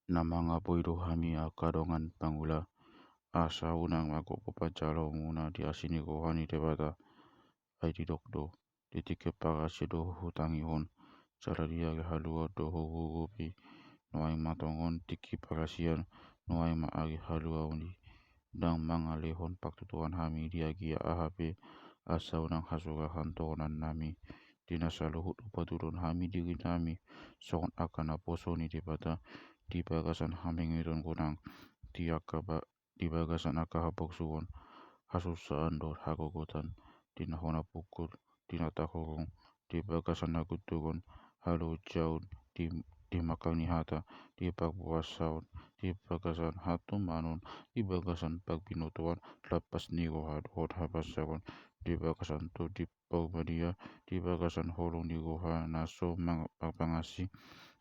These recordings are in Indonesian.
Nama nga poido hami kadongan pangula asa unang ako papacalo muna di asini ko hani debata ay didokdo ditike pagasido hutangihon cara dia halua do hugupi noai matongon tiki pagasian noai maagi halua undi dang mangalehon paktutuan hami dia gia ahape asa unang hasuga hantonan nami dinasaluhut upadurun hami diri nami songon akan aposoni debata di bagasan hamingidon kunang di bagasan aka haboksuon hasusaan dor hagogotan dina hona pukul dina takogong di bagasan nagutugon halo jaun di makani hata di pagbuasaon di bagasan hatu manon di bagasan pagbinutuan lapas nigo hot habasagon di bagasan to di paubadia di bagasan holong di goha naso pagpangasi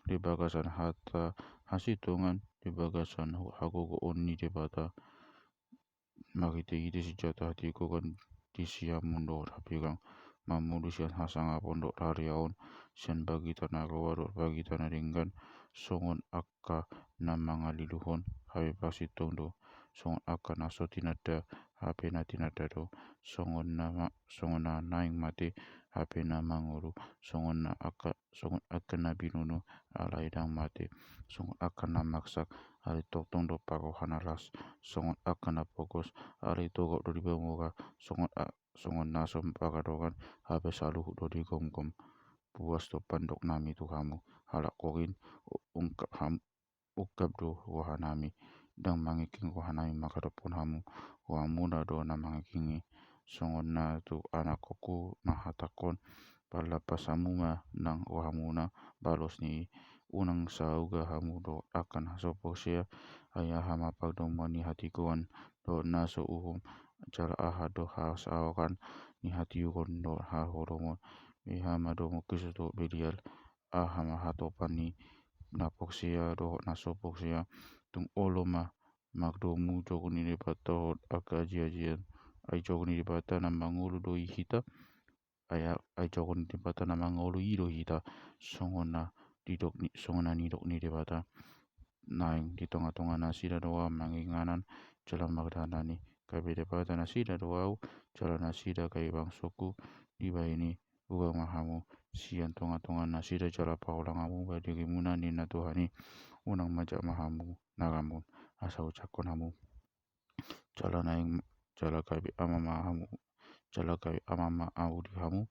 di bagasan hata hasitungan di bagasan hagogo onni debata makite ide si jata hati ko kan di siam mundo rapigang mamudu sian hasanga pondok hariaon sian bagi tanah warok bagi tanah ringgan songon akka namangaliluhon hawe pasi tondo songon akka naso tinada hape na tinada do songon na naing mate hape na manguru songon akka na binunu alai dang mate songon akka na maksak hari tokton do pako hanalas songon akka na pokos hari togok do di bemoga songon naso pagadogan hape saluhu do di gom puas to pandok nami tu kamu halak korin ungkap do wahanami dang mangiking wahanami makadapon hamu wamuna do na mangikingi songon na tu anak koku mahatakon palapasamuma nang wahamuna balos ni unang sauga hamu do akan hasoposia ayah hama pagdomani hatikuan do naso uhum cara aha do hasawakan ni hatiukon do hahoromon hama do mukis do belial ahama hatopani napoksia do nasopoksia tung oloma magdomu joguni debata akajiajian ai joguni debata na mangulu do ihita ai joguni debata na mangulu ido hita songona nidok ni debata naing di tengah-tengah nasi dan doa manginganan jalan magdanani kabe debata nasi dan doa jalan nasi dan kai bang suku di ini buka mahamu sian tengah-tengah nasi dan jalan paulangamu badiri munani na Tuhani unang majak mahamu nagamun asa ucapkan hamu jalan naing jalan kabe amama hamu jalan kabe amama audi hamu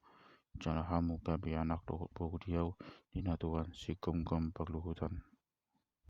jalan hamu kabe anak dohut bogu diau dina Tuhan si gom pagluhutan